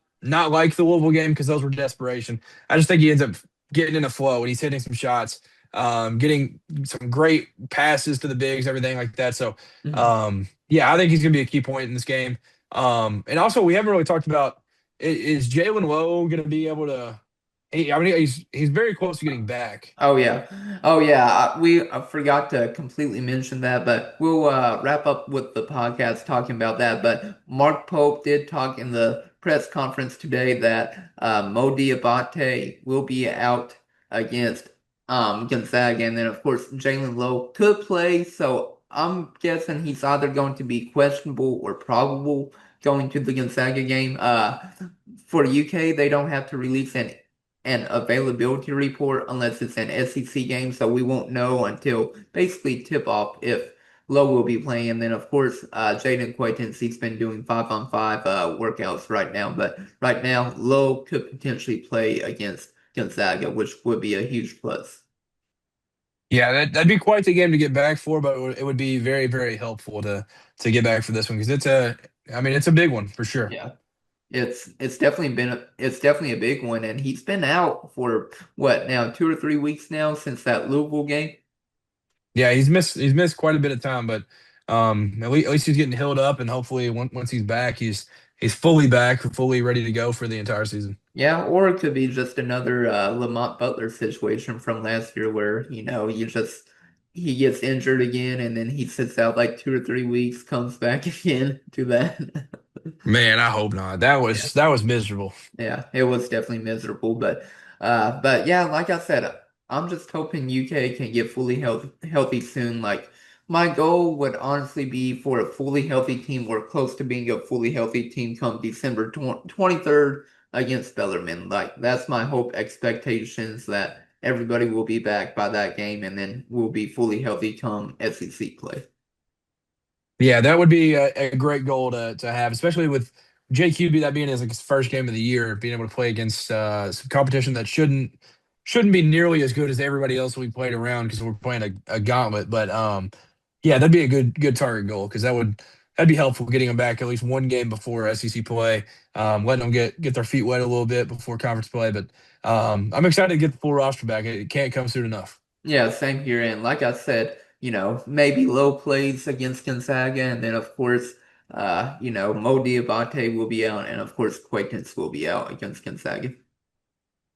like the Louisville game because those were desperation. I just think he ends up getting in a flow and he's hitting some shots, getting some great passes to the bigs, everything like that. So Mhm. yeah, I think he's going to be a key point in this game. And also we haven't really talked about is Jaland Lowe going to be able to? I mean, he's very close to getting back. Oh yeah. Oh yeah. We forgot to completely mention that, but we'll wrap up with the podcast talking about that. But Mark Pope did talk in the press conference today that Mo Dioubate will be out against Gonzaga, and then of course Jaland Lowe could play. So I'm guessing he's either going to be questionable or probable going to the Gonzaga game. For UK, they don't have to release an availability report unless it's an SEC game, so we won't know until basically tip off if Lowe will be playing. And then, of course, Jaden Quayton, he's been doing 5-on-5 workouts right now, but right now, Lowe could potentially play against Gonzaga, which would be a huge plus. Yeah, that'd be quite the game to get back for, but it would be very, very helpful to get back for this one because I mean, it's a big one for sure. Yeah. It's definitely a big one, and he's been out for what now 2 or 3 weeks now since that Louisville game. Yeah, he's missed quite a bit of time, but at least he's getting healed up, and hopefully once he's back, he's fully back, fully ready to go for the entire season. Yeah, or it could be just another Lamont Butler situation from last year where, he gets injured again and then he sits out like 2 or 3 weeks, comes back again to that. Man, I hope not. That Yeah. was that was miserable. Yeah, it was definitely miserable, but yeah, like I said, I'm just hoping UK can get fully healthy soon. Like my goal would honestly be for a fully healthy team or close to being a fully healthy team come December 23rd against Bellarmine. Like that's my hope expectations that everybody will be back by that game and then we'll be fully healthy come SEC play. Yeah, that would be a great goal to have, especially with JQB that being his first game of the year, being able to play against some competition that shouldn't be nearly as good as everybody else we played around because we're playing a gauntlet. But yeah, that'd be a good target goal because that'd be helpful getting them back at least one game before SEC play, letting them get their feet wet a little bit before conference play. But I'm excited to get the full roster back. It can't come soon enough. Yeah, same here. And like I said, maybe low plays against Gonzaga, and then of course, Mo Diabate will be out, and of course, Quakens will be out against Gonzaga.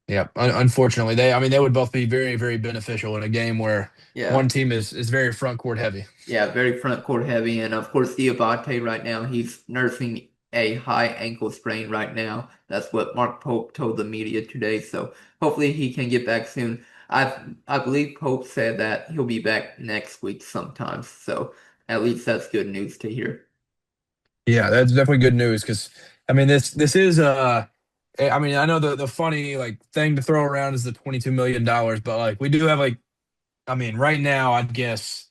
Yeah, unfortunately, I mean, they would both be very, very beneficial in a game where Yeah, one team is very front court heavy. yeah, very front court heavy, and of course, Diabate right now he's nursing a high ankle sprain right now. That's what Mark Pope told the media today. So hopefully he can get back soon. I believe Pope said that he'll be back next week sometime. So at least that's good news to hear. Yeah, that's definitely good news because I mean this is I mean I know the funny like thing to throw around is the $22 million, but like we do have like I mean right now I'd guess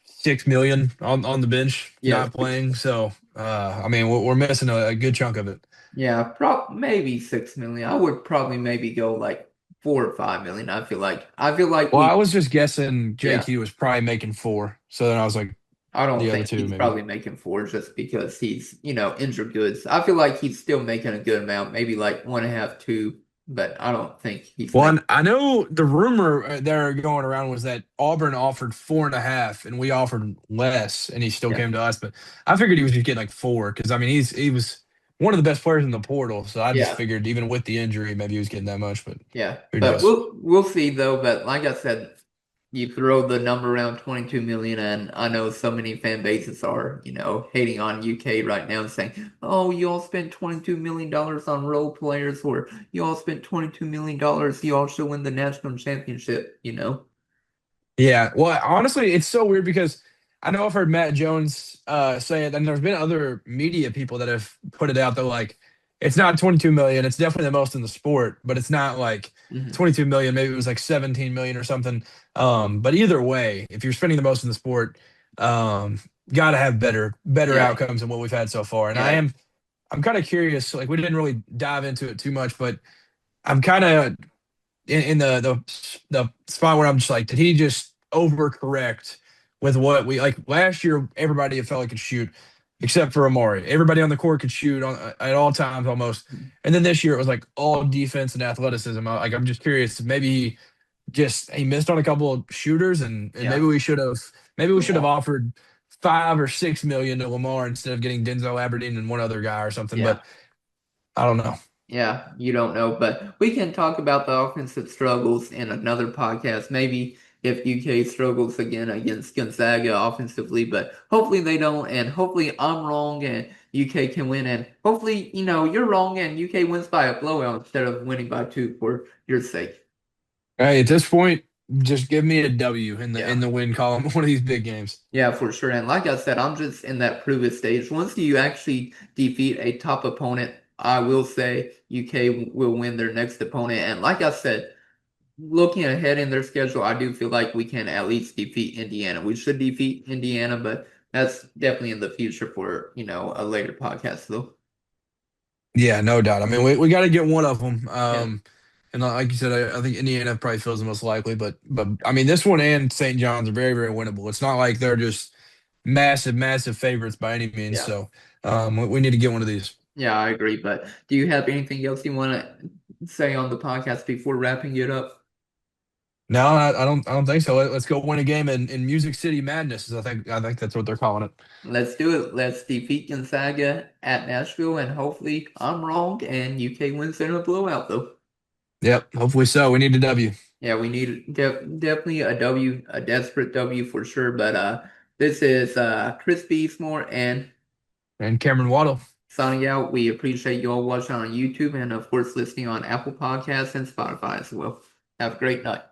6 million on the bench Yes. not playing. So I mean we're missing a good chunk of it. Yeah, maybe 6 million. I would probably maybe go like 4 or 5 million. I feel like Well, I we was just guessing yeah. JT was probably making 4. So then I was like I don't the other think two he's maybe. probably making four just because he's, injured goods. I feel like he's still making a good amount, maybe like 1.5, 2, but I don't think he's Well, making. I know the rumor there going around was that Auburn offered 4.5 and we offered less, and he still Yeah, came to us. But I figured he was just getting like 4 because I mean he was one of the best players in the portal. So I just yeah, figured even with the injury, maybe he was getting that much. But yeah. who But knows? we'll see though. But like I said, you throw the number around 22 million, and I know so many fan bases are, hating on UK right now and saying, "Oh, you all spent $22 million on role players, or you all spent $22 million. You all should win the national championship." Yeah. Well, honestly, it's so weird because I know I've heard Matt Jones say it, and there's been other media people that have put it out that like it's not 22 million. It's definitely the most in the sport, but it's not like Hmm. 22 million. Maybe it was like 17 million or something. But either way, if you're spending the most in the sport, um, got to have better Yeah, outcomes than what we've had so far. And yeah, I'm kind of curious. Like we didn't really dive into it too much, but I'm kind of in the spot where I'm just like, did he just overcorrect with what we like last year? Everybody felt like could shoot, except for Amari. Everybody on the court could shoot at all times almost. And then this year it was like all defense and athleticism. Like I'm just curious, maybe he missed on a couple of shooters, and yeah, maybe we should have yeah, offered 5 or 6 million to Lamar instead of getting Denzel Aberdeen and one other guy or something. yeah. But I don't know. Yeah, you don't know, but we can talk about the offensive struggles in another podcast. Maybe if UK struggles again against Gonzaga offensively, but hopefully they don't, and hopefully I'm wrong and UK can win, and hopefully, you're wrong and UK wins by a blowout instead of winning by two for your sake. Hey, at this point, just give me a W Yeah. in the win column, one of these big games. Yeah, for sure. And like I said, I'm just in that prove it stage. Once you actually defeat a top opponent, I will say UK will win their next opponent. And like I said, looking ahead in their schedule, I do feel like we can at least defeat Indiana. We should defeat Indiana, but that's definitely in the future for, a later podcast though. Yeah, no doubt. I mean, we got to get one of them. Yeah. And like you said, I think Indiana probably feels the most likely, but I mean, this one and St. John's are very, very winnable. It's not like they're just massive, massive favorites by any means. Yeah. So we need to get one of these. Yeah, I agree. But do you have anything else you want to say on the podcast before wrapping it up? No, I don't think so. Let's go win a game in Music City Madness. I think that's what they're calling it. Let's do it. Let's defeat Gonzaga at Nashville, and hopefully I'm wrong and UK wins in a blowout though. Yep, hopefully so. We need a W. Yeah, we need definitely a W, a desperate W for sure. But this is Chris Beesmore and And Cameron Waddle. signing out. We appreciate you all watching on YouTube and of course listening on Apple Podcasts and Spotify as well. Have a great night.